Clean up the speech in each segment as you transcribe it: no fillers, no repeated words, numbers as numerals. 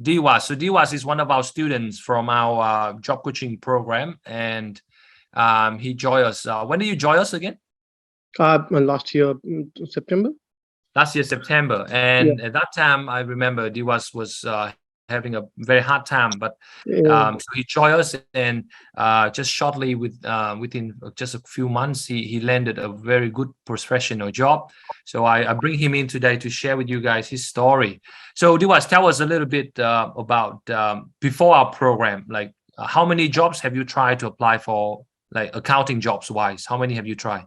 Diwas. So Diwas is one of our students from our job coaching program, and he joined us. When did you join us again? Last year, September. Last year, September. And at that time, I remember Diwas was having a very hard time, but so he joined us, and just shortly within just a few months, he landed a very good professional job. So I bring him in today to share with you guys his story. So Diwas, tell us a little bit about before our program, like how many jobs have you tried to apply for, like accounting jobs wise? How many have you tried?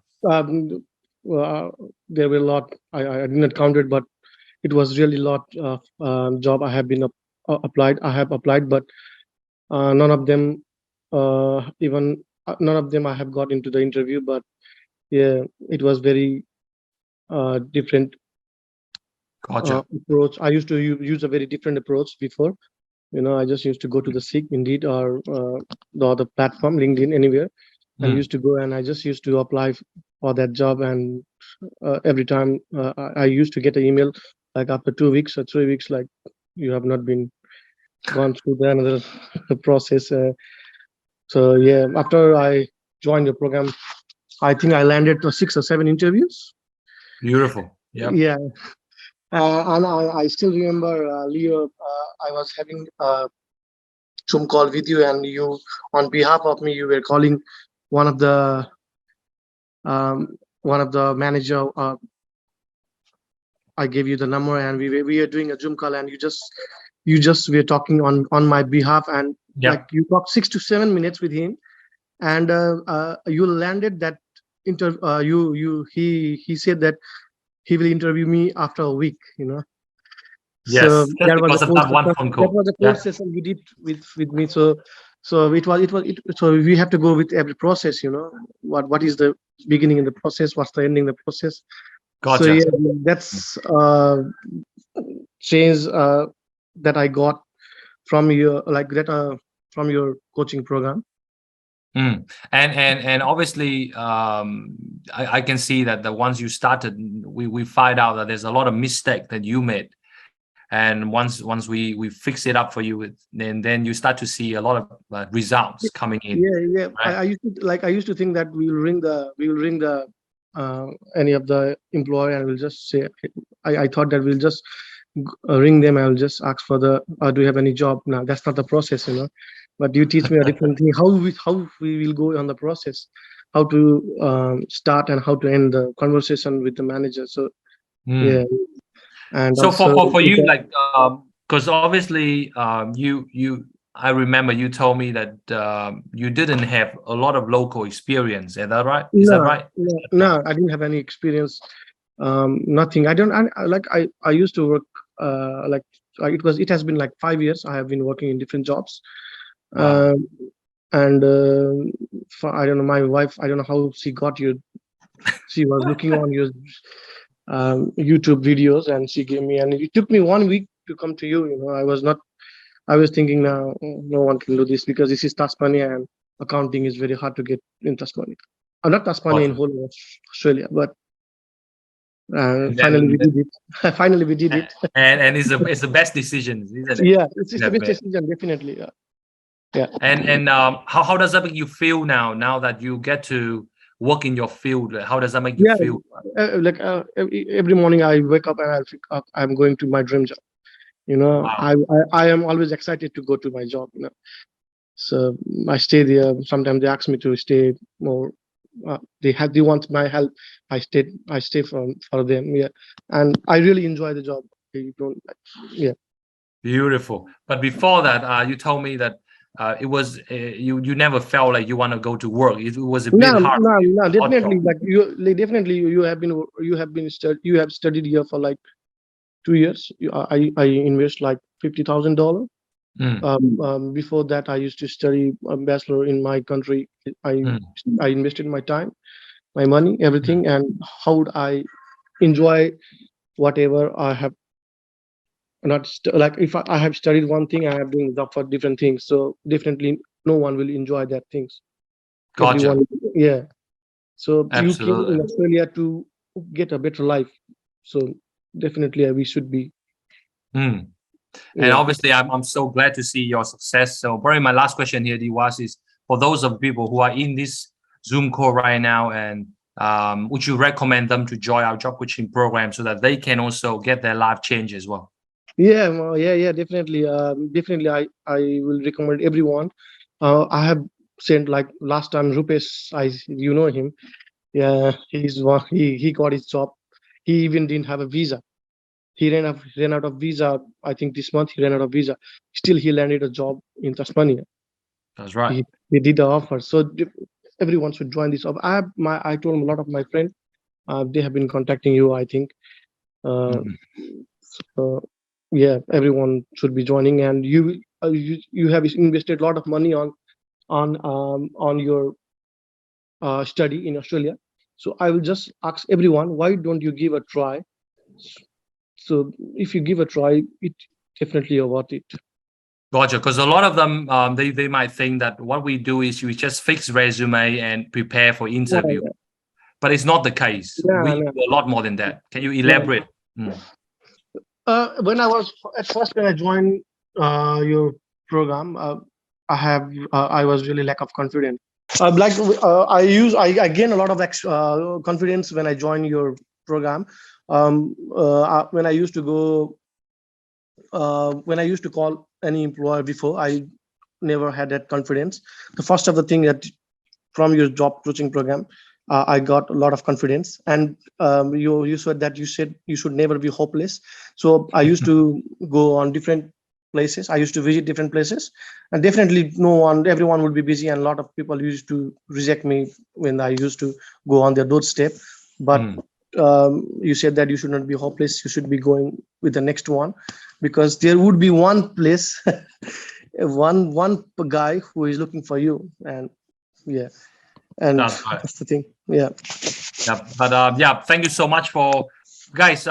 Well, there were a lot. I did not count it, but it was really a lot of job I have been applied. I have applied, but none of them, none of them I have got into the interview. But yeah, it was very different approach. I used to use a very different approach before. I just used to go to the Seek, Indeed, or the other platform, LinkedIn, anywhere. I used to go and I just used to apply for that job, and every time I used to get an email like after 2 weeks or 3 weeks, like you have not been gone through the another process. So yeah, after I joined the program, I think I landed 6 or 7 interviews. Beautiful. Yeah. And I still remember, Leo, I was having a Zoom call with you, and you, on behalf of me, you were calling one of the manager. I gave you the number, and we were doing a Zoom call, and you just were talking on my behalf, and like you talked 6 to 7 minutes with him, and you landed that interview. He said that he will interview me after a week. Yes, so that was one phone call. That was a process you did with me. So it was. So we have to go with every process. What is the beginning in the process? What's the ending in the process? Gotcha. So yeah, that's change that I got from your from your coaching program. And obviously, I can see that the once you started, we find out that there's a lot of mistake that you made. And once we fix it up for you, then you start to see a lot of results coming in. Yeah. Right? I used to think that we will ring the any of the employer, and we'll just say, I thought that we'll just ring them and I'll just ask for the do you have any job? Now that's not the process, But you teach me a different thing. How we will go on the process, how to start and how to end the conversation with the manager. So yeah. And so for you, like, because obviously I remember you told me that you didn't have a lot of local experience. Is that right? Is that right? No, I didn't have any experience. Nothing. I used to work it has been like 5 years. I have been working in different jobs. Wow. And I don't know, my wife, I don't know how she got you. She was looking on your YouTube videos, and she gave me, and it took me 1 week to come to you. I was thinking, now no one can do this because this is Tasmania, and accounting is very hard to get in Tasmania. Not Tasmania, in whole Australia, but finally we did it. Finally we did it. And it's the best decision, isn't it? Yeah, it's the best decision, definitely. Yeah. And how does that make you feel now that you get to work in your field? How does that make you feel? Every morning I wake up and I'm going to my dream job. Wow. I am always excited to go to my job. So I stay there. Sometimes they ask me to stay more. They want my help. I stay for them. Yeah, and I really enjoy the job. Yeah. Beautiful. But before that, you told me that it was you never felt like you want to go to work. It was a bit hard. No, definitely. You have studied here for like 2 years. I invest like $50,000. Before that, I used to study a bachelor in my country. I invested my time, my money, everything, and how would I enjoy whatever I have? If I have studied one thing, I have been for different things. So definitely, no one will enjoy that things. Gotcha. Yeah. So absolutely. You came in Australia to get a better life. So definitely, we should be. And obviously, I'm so glad to see your success. So probably my last question here, Diwas, is for those of people who are in this Zoom call right now, and would you recommend them to join our job coaching program so that they can also get their life change as well? Yeah, well, yeah, definitely. Definitely, I will recommend everyone. I have sent, like last time, Rupesh, you know him. Yeah, he got his job. He even didn't have a visa. He ran out of visa. I think this month he ran out of visa. Still, he landed a job in Tasmania. That's right. He did the offer. So everyone should join this. I told a lot of my friends. They have been contacting you, I think. So, yeah, everyone should be joining, and you have invested a lot of money on your study in Australia. So I will just ask everyone, why don't you give a try? So if you give a try, it definitely worth it. Gotcha. Because a lot of them, they might think that what we do is we just fix resume and prepare for interview, but it's not the case. We do a lot more than that. Can you elaborate? When I joined your program, I was really lack of confidence. I gained a lot of confidence when I joined your program. When I used to call any employer before, I never had that confidence. The first of the thing that from your job coaching program, I got a lot of confidence. And you said you should never be hopeless. So I used to go on different places. I used to visit different places, and definitely everyone would be busy, and a lot of people used to reject me when I used to go on their doorstep. But you said that you should not be hopeless. You should be going with the next one, because there would be one place, one guy who is looking for you. And and that's the thing. But thank you so much for guys.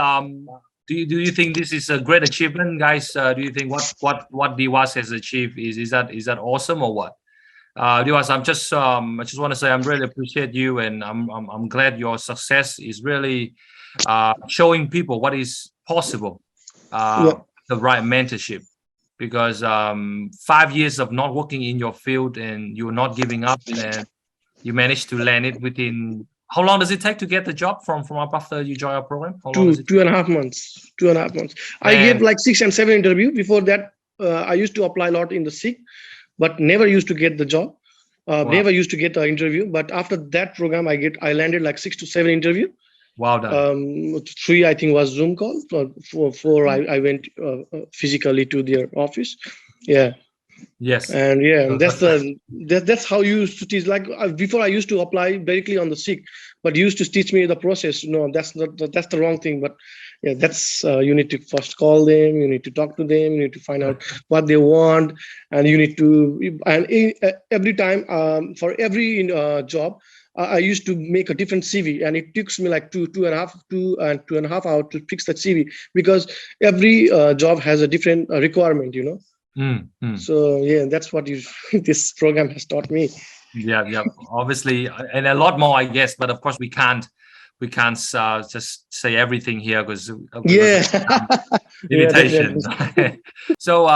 Do you think this is a great achievement, guys? Do you think what Diwas has achieved is that awesome or what? Diwas, I just want to say I'm really appreciate you, and I'm glad your success is really showing people what is possible. The right mentorship, because 5 years of not working in your field and you're not giving up, and you managed to land it within. How long does it take to get the job from up after you join our program? How long is it? 2.5 months. 2.5 months. I gave like 6 and 7 interviews. Before that, I used to apply a lot in the SIG, but never used to get the job. Never used to get the interview. But after that program, I landed like 6 to 7 interviews. Wow, done. 3 I think was Zoom call. 4 I went physically to their office. Yeah. Yes. And that's how you used to teach. Like before, I used to apply directly on the SIG, but you used to teach me the process. No, that's the wrong thing. But yeah, that's you need to first call them. You need to talk to them. You need to find out what they want, and you need to. And every time, for every job, I used to make a different CV, and it took me like 2.5 hours to fix that CV, because every job has a different requirement, So yeah, that's what this program has taught me. Yeah, obviously, and a lot more, I guess. But of course, we can't just say everything here because limitations. So,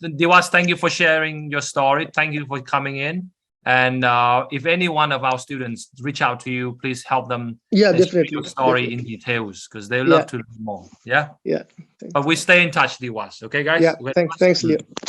Diwas, thank you for sharing your story. Thank you for coming in. And if any one of our students reach out to you, please help them. Definitely. Your story in details, because they love to learn more. Yeah. Yeah. But we stay in touch, Diwas. Okay, guys. Yeah. Thanks, Leo.